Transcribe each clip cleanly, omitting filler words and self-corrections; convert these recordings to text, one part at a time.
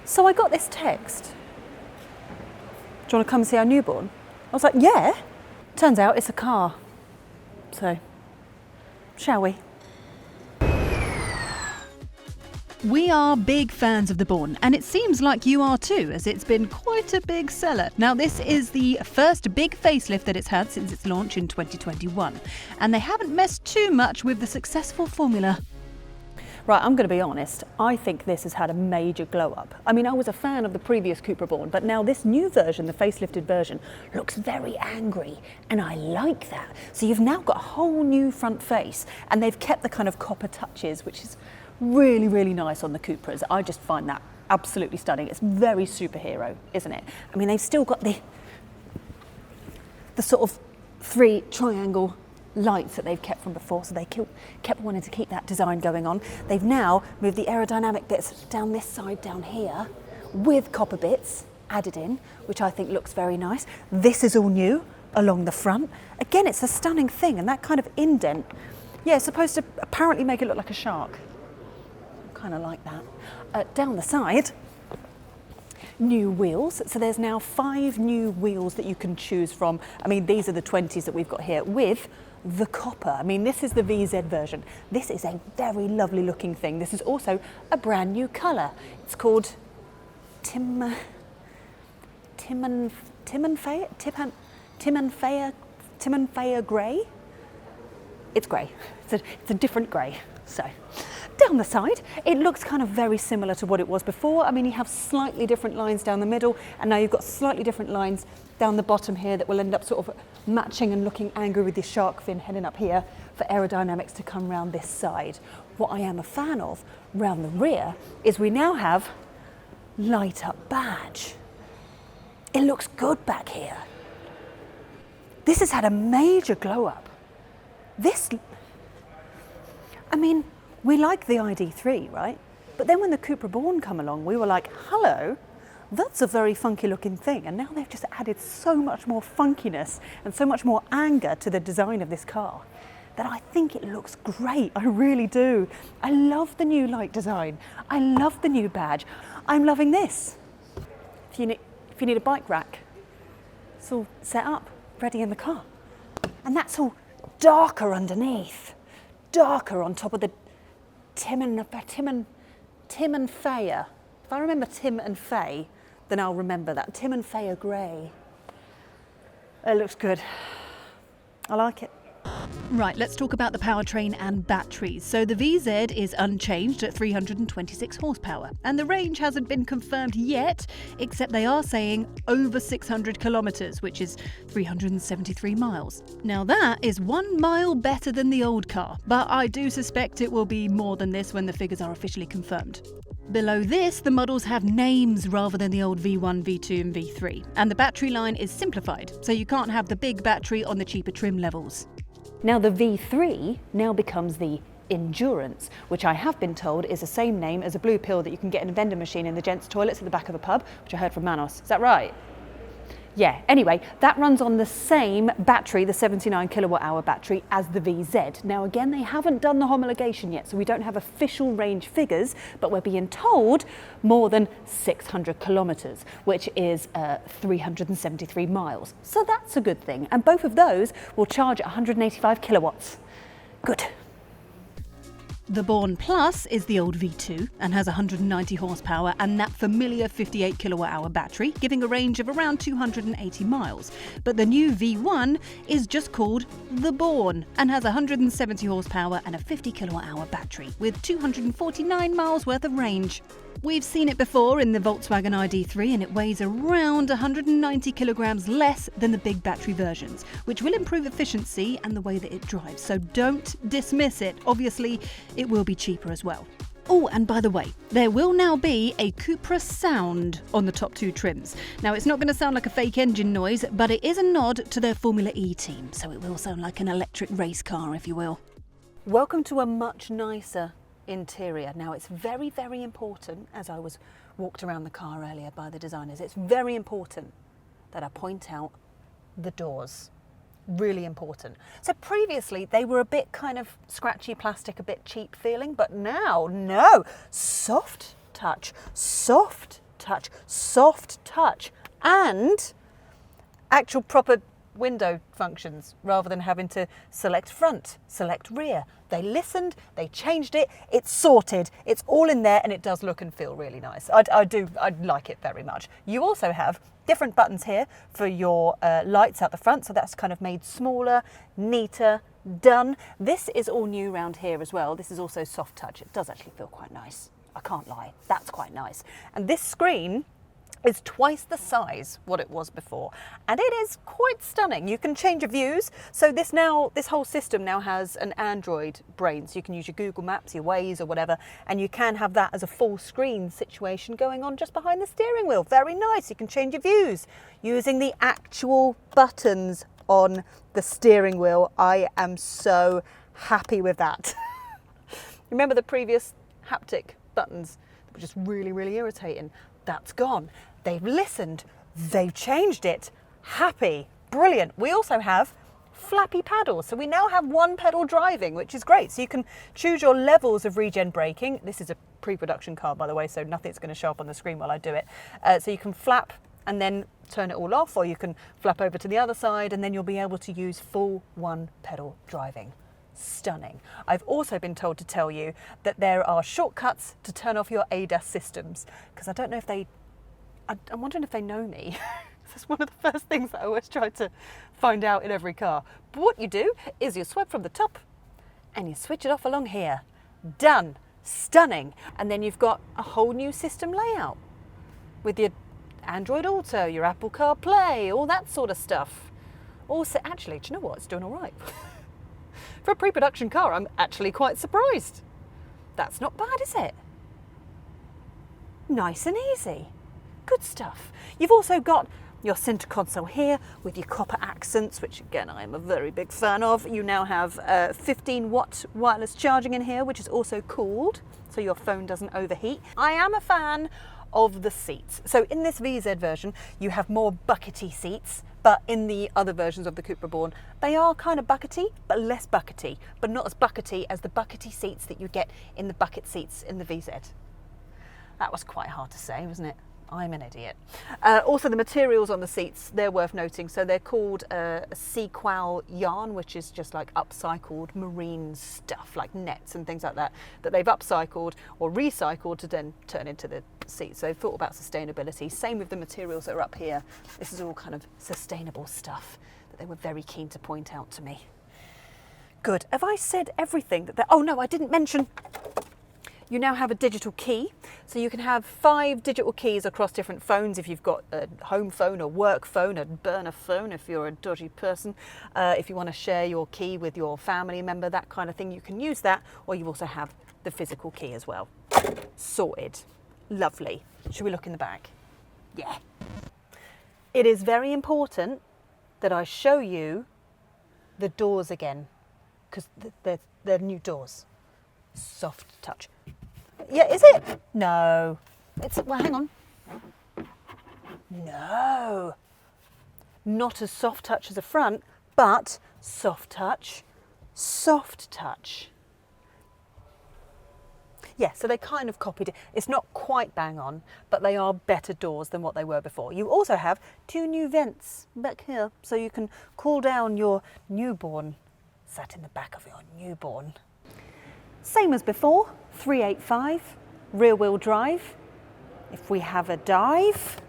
So I got this text. Do you want to come and see our newborn? I was like, yeah. Turns out it's a car. So, shall we? We are big fans of the Born, and it seems like you are too, as it's been quite a big seller. Now, this is the first big facelift that it's had since its launch in 2021, and they haven't messed too much with the successful formula. Right, I'm going to be honest, I think this has had a major glow up. I mean, I was a fan of the previous Cupra Born, but now this new version, the facelifted version, looks very angry, and I like that. So you've now got a whole new front face, and they've kept the kind of copper touches, which is really, really nice on the Cupras. I just find that absolutely stunning. It's very superhero, isn't it? I mean, they've still got the sort of 3 triangle lights that they've kept from before, so they kept wanting to keep that design going on. They've now moved the aerodynamic bits down this side down here with copper bits added in, which I think looks very nice. This is all new along the front. Again, it's a stunning thing, and that kind of indent, yeah, it's supposed to apparently make it look like a shark. Kind of like that. Down the side, new wheels. So there's now 5 new wheels that you can choose from. I mean, these are the 20s that we've got here with the copper. I mean, this is the VZ version. This is a very lovely looking thing. This is also a brand new colour. It's called Timanfaya grey. It's grey. It's a different grey. So. Down the side, it looks kind of very similar to what it was before. I mean, you have slightly different lines down the middle, and now you've got slightly different lines down the bottom here that will end up sort of matching and looking angry with the shark fin heading up here for aerodynamics to come round this side. What I am a fan of round the rear is we now have light up badge. It looks good back here. This has had a major glow up. I mean, we like the ID3, right? But then when the Cupra Born come along, we were like, hello, that's a very funky looking thing. And now they've just added so much more funkiness and so much more anger to the design of this car that I think it looks great. I really do. I love the new light design. I love the new badge. I'm loving this. If you need a bike rack, it's all set up, ready in the car. And that's all darker underneath, darker on top of the Timanfaya. If I remember Tim and Faye, then I'll remember that. Timanfaya grey. It looks good. I like it. Right, let's talk about the powertrain and batteries. So the VZ is unchanged at 326 horsepower, and the range hasn't been confirmed yet, except they are saying over 600 kilometres, which is 373 miles. Now that is 1 mile better than the old car, but I do suspect it will be more than this when the figures are officially confirmed. Below this, the models have names rather than the old V1, V2 and V3, and the battery line is simplified, so you can't have the big battery on the cheaper trim levels. Now the V3 now becomes the Endurance, which I have been told is the same name as a blue pill that you can get in a vending machine in the gents' toilets at the back of a pub, which I heard from Manos. Is that right? Yeah, anyway, that runs on the same battery, the 79 kilowatt hour battery, as the VZ. Now again, they haven't done the homologation yet, so we don't have official range figures, but we're being told more than 600 kilometres, which is 373 miles. So that's a good thing. And both of those will charge at 185 kilowatts. Good. The Born Plus is the old V2 and has 190 horsepower and that familiar 58 kilowatt hour battery, giving a range of around 280 miles. But the new V1 is just called the Born and has 170 horsepower and a 50 kilowatt hour battery with 249 miles worth of range. We've seen it before in the Volkswagen ID3 and it weighs around 190 kilograms less than the big battery versions, which will improve efficiency and the way that it drives. So don't dismiss it. Obviously, it will be cheaper as well. Oh, and by the way, there will now be a Cupra sound on the top 2 trims. Now, it's not going to sound like a fake engine noise, but it is a nod to their Formula E team, so it will sound like an electric race car, if you will. Welcome to a much nicer interior. Now, it's very, very important, as I was walked around the car earlier by the designers, it's very important that I point out the doors. Really important. So previously they were a bit kind of scratchy plastic, a bit cheap feeling, but now, no, soft touch touch, soft touch, and actual proper window functions rather than having to select front, select rear. They listened, they changed it, it's sorted, it's all in there, and it does look and feel really nice. I like it very much. You also have different buttons here for your lights out the front, so that's kind of made smaller, neater, done. This is all new round here as well. This is also soft touch. It does actually feel quite nice. I can't lie, that's quite nice. And this screen is twice the size what it was before, and it is quite stunning. You can change your views, so this whole system now has an Android brain, so you can use your Google Maps, your Waze or whatever, and you can have that as a full screen situation going on just behind the steering wheel. Very nice. You can change your views using the actual buttons on the steering wheel. I am so happy with that. Remember the previous haptic buttons that were just really, really irritating? That's gone. They've listened, they've changed it. Happy, brilliant. We also have flappy paddles. So we now have one pedal driving, which is great. So you can choose your levels of regen braking. This is a pre-production car, by the way, so nothing's going to show up on the screen while I do it. So you can flap and then turn it all off, or you can flap over to the other side, and then you'll be able to use full one pedal driving. Stunning. I've also been told to tell you that there are shortcuts to turn off your ADAS systems, because I don't know if I'm wondering if they know me. That's one of the first things that I always try to find out in every car. But what you do is you swipe from the top and you switch it off along here. Done. Stunning. And then you've got a whole new system layout with your Android Auto, your Apple CarPlay, all that sort of stuff. Also, actually, do you know what? It's doing all right. For a pre-production car, I'm actually quite surprised. That's not bad, is it? Nice and easy. Good stuff. You've also got your center console here with your copper accents, which again, I am a very big fan of. You now have 15-watt wireless charging in here, which is also cooled, so your phone doesn't overheat. I am a fan of the seats. So in this VZ version, you have more buckety seats, but in the other versions of the Cupra Born, they are kind of buckety, but less buckety, but not as buckety as the buckety seats that you get in the bucket seats in the VZ. That was quite hard to say, wasn't it? I'm an idiot. Also, the materials on the seats, they're worth noting. So they're called sequal yarn, which is just like upcycled marine stuff, like nets and things like that, that they've upcycled or recycled to then turn into the seats. So they've thought about sustainability. Same with the materials that are up here. This is all kind of sustainable stuff that they were very keen to point out to me. Good. Have I said everything that oh no, I didn't mention. You now have a digital key, so you can have 5 digital keys across different phones if you've got a home phone, a work phone, a burner phone if you're a dodgy person. If you want to share your key with your family member, that kind of thing, you can use that, or you also have the physical key as well. Sorted. Lovely. Should we look in the back? Yeah. It is very important that I show you the doors again, because they're new doors. Soft touch. Yeah, is it? No. Well, hang on. No. Not as soft touch as the front, but soft touch. Soft touch. Yeah, so they kind of copied it. It's not quite bang on, but they are better doors than what they were before. You also have 2 new vents back here, so you can cool down your newborn. Sat in the back of your newborn. Same as before, 385, rear wheel drive. If we have a dive,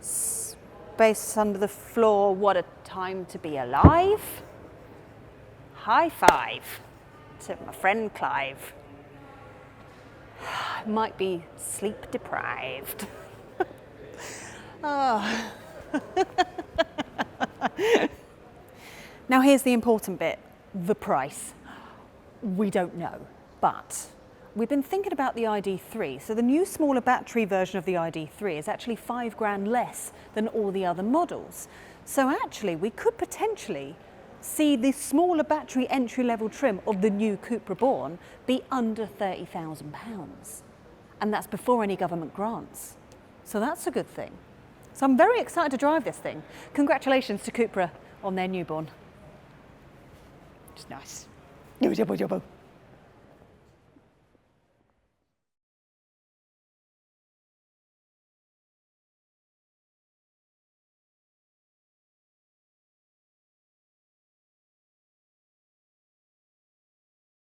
space under the floor, what a time to be alive. High five to my friend Clive. Might be sleep deprived. Oh. Now here's the important bit, the price. We don't know, but we've been thinking about the ID3. So the new smaller battery version of the ID3 is actually £5,000 less than all the other models. So actually we could potentially see the smaller battery entry-level trim of the new Cupra Born be under £30,000. And that's before any government grants. So that's a good thing. So I'm very excited to drive this thing. Congratulations to Cupra on their newborn. It's nice.